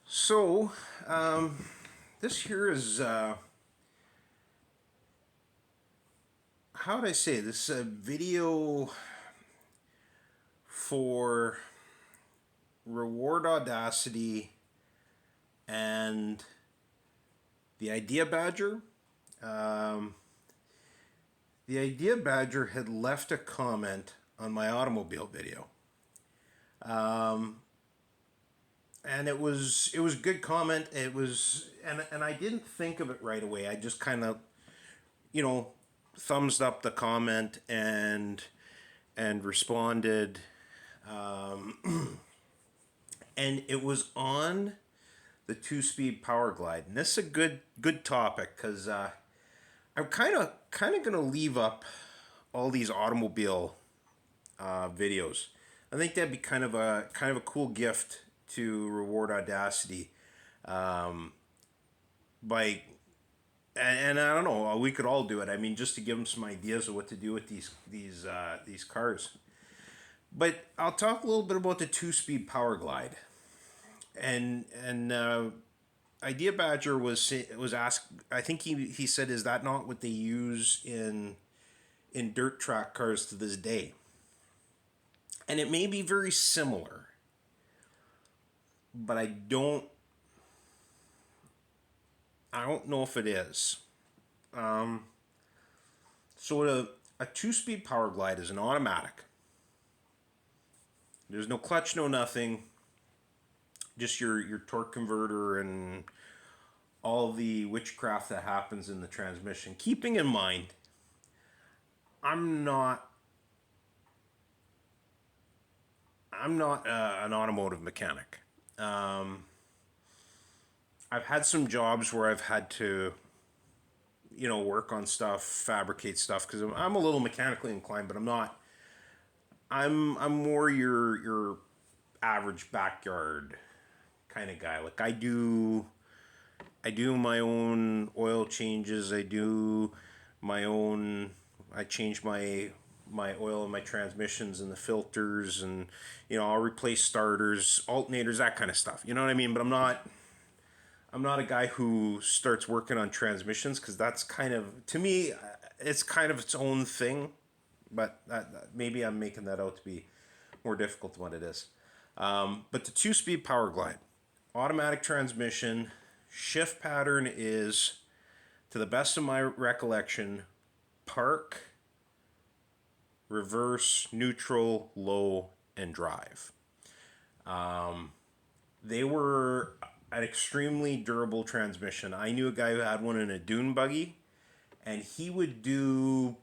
So, this here is, how would I say this? A video for Reward Audacity and the Idea Badger. Um, the Idea Badger had left a comment on my automobile video. And it was a good comment. It was and I didn't think of it right away. I just kind of, you know, thumbs up the comment and responded, and it was on the two-speed power glide. And this is a good topic because I'm kind of gonna leave up all these automobile videos. I think that'd be kind of a cool gift to reward Audacity, by and I don't know, we could all do it. I mean, just to give them some ideas of what to do with these cars. But I'll talk a little bit about the two-speed power glide. And Idea Badger was asked. I think he said, "Is that not what they use in dirt track cars to this day?" And it may be very similar, but I don't know if it is. So a two-speed power glide is an automatic. There's no clutch, no nothing. Just your torque converter and all the witchcraft that happens in the transmission. Keeping in mind, I'm not an automotive mechanic. I've had some jobs where I've had to, work on stuff, fabricate stuff because I'm a little mechanically inclined, but I'm not. I'm more your average backyard kind of guy. Like I do my own oil changes. I change my oil in my transmissions and the filters, and I'll replace starters, alternators, that kind of stuff. You know what I mean? But I'm not a guy who starts working on transmissions because that's kind of, to me, it's kind of its own thing. But maybe I'm making that out to be more difficult than what it is. But the two-speed power glide, automatic transmission, shift pattern is, to the best of my recollection, park, reverse, neutral, low, and drive. They were an extremely durable transmission. I knew a guy who had one in a dune buggy, and he would do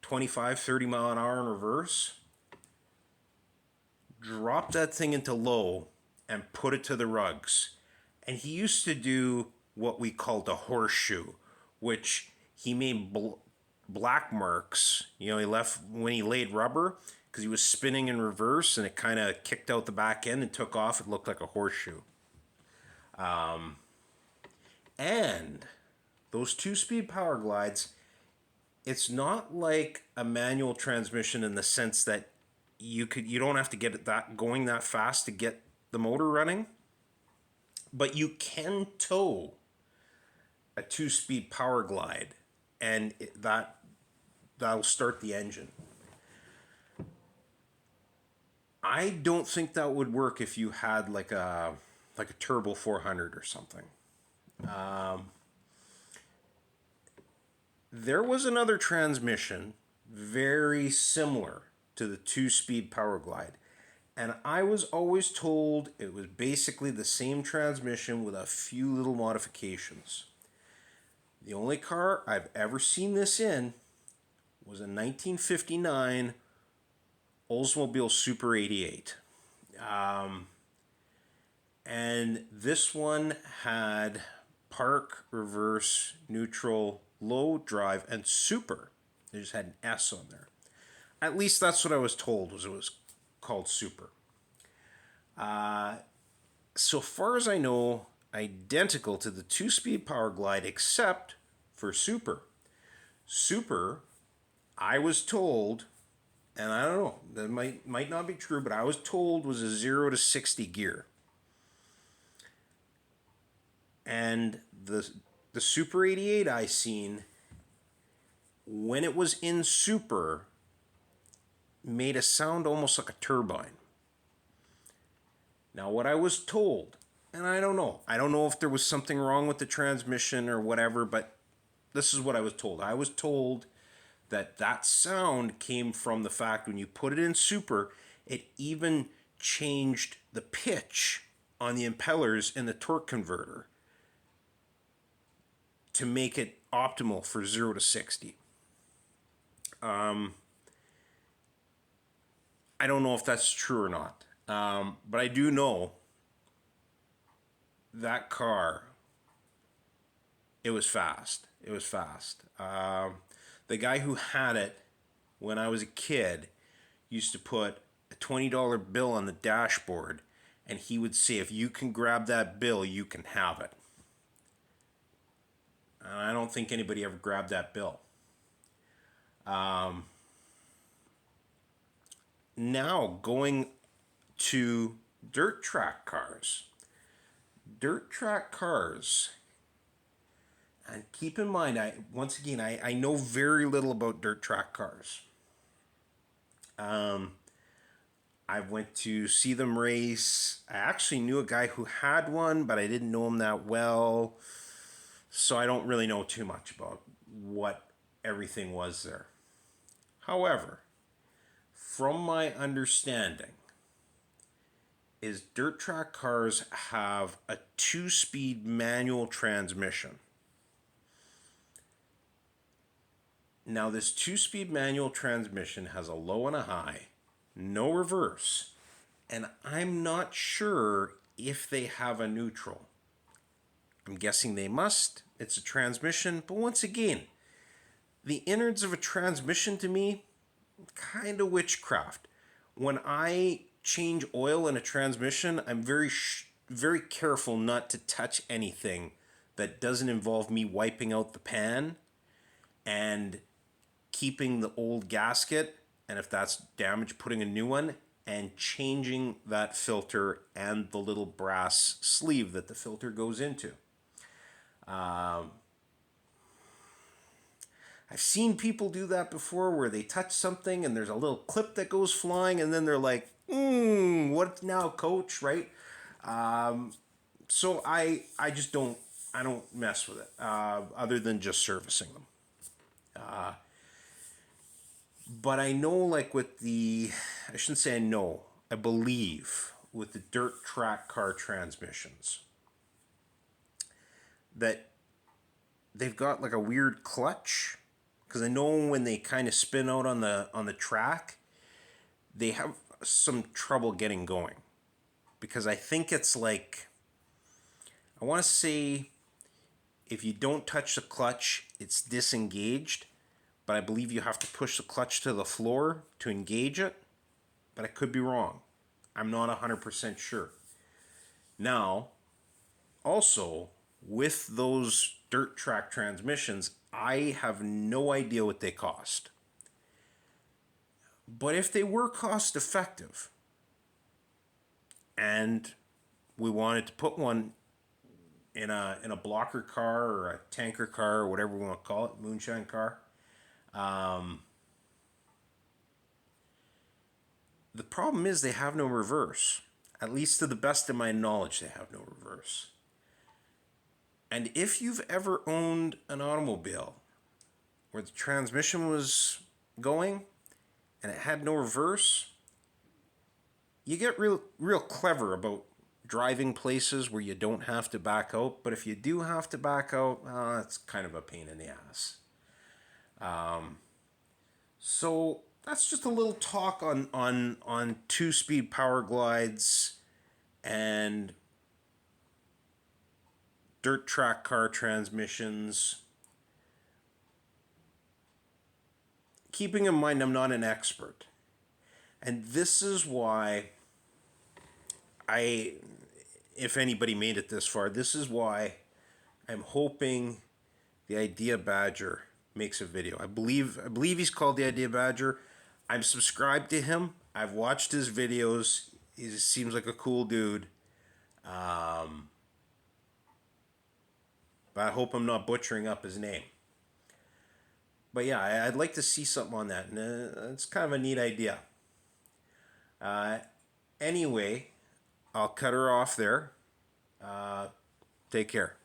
25, 30 mile an hour in reverse, drop that thing into low, and put it to the rugs. And he used to do what we called a horseshoe, which he made black marks. He left when he laid rubber because he was spinning in reverse and it kind of kicked out the back end and took off. It looked like a horseshoe. And those two-speed power glides, it's not like a manual transmission in the sense that you don't have to get it that going that fast to get the motor running, but you can tow a two-speed power glide, and that'll start the engine. I don't think that would work if you had like a turbo 400 or something. There was another transmission very similar to the two-speed power glide, and I was always told it was basically the same transmission with a few little modifications. The only car I've ever seen this in was a 1959 Oldsmobile Super 88. And this one had park, reverse, neutral, low, drive, and super. They just had an S on there. At least that's what I was told, was it was called super. So far as I know, identical to the two-speed power glide except for super. Super, I was told, and I don't know, that might not be true, but I was told was a 0 to 60 gear. And the Super 88 I seen, when it was in Super, made a sound almost like a turbine. Now, what I was told, and I don't know, if there was something wrong with the transmission or whatever, but this is what I was told. I was told that that sound came from the fact when you put it in Super, it even changed the pitch on the impellers in the torque converter to make it optimal for 0 to 60. I don't know if that's true or not, but I do know that car, it was fast. It was fast. The guy who had it when I was a kid used to put a $20 bill on the dashboard, and he would say, if you can grab that bill, you can have it. And I don't think anybody ever grabbed that bill. Now, going to dirt track cars. Dirt track cars, and keep in mind, I know very little about dirt track cars. I went to see them race. I actually knew a guy who had one, but I didn't know him that well. So I don't really know too much about what everything was there. However, from my understanding, is dirt track cars have a 2-speed manual transmission. Now, this 2-speed manual transmission has a low and a high, no reverse, and I'm not sure if they have a neutral. I'm guessing they must. It's a transmission, but once again, the innards of a transmission to me, kind of witchcraft. When I change oil in a transmission, I'm very careful not to touch anything that doesn't involve me wiping out the pan and keeping the old gasket, and if that's damaged, putting a new one, and changing that filter and the little brass sleeve that the filter goes into. I've seen people do that before where they touch something and there's a little clip that goes flying and then they're like, what now, coach, right? So I just don't mess with it other than just servicing them. But I know, like with I shouldn't say I know, I believe with the dirt track car transmissions that they've got like a weird clutch, because I know when they kind of spin out on the track, they have some trouble getting going, because I think it's like, I want to say if you don't touch the clutch, it's disengaged, but I believe you have to push the clutch to the floor to engage it, but I could be wrong. I'm not 100% sure. Now, also, with those dirt track transmissions, I have no idea what they cost. But if they were cost effective and we wanted to put one in a blocker car or a tanker car or whatever we want to call it, moonshine car, the problem is they have no reverse. At least to the best of my knowledge, they have no reverse. And if you've ever owned an automobile where the transmission was going and it had no reverse, you get real clever about driving places where you don't have to back out. But if you do have to back out, it's kind of a pain in the ass. So that's just a little talk on 2-speed power glides and dirt track car transmissions. Keeping in mind I'm not an expert. And this is why if anybody made it this far, this is why I'm hoping the ideabadger makes a video. I believe he's called the ideabadger. I'm subscribed to him. I've watched his videos. He seems like a cool dude. But I hope I'm not butchering up his name. But yeah, I'd like to see something on that. And it's kind of a neat idea. Uh, anyway, I'll cut her off there. Take care.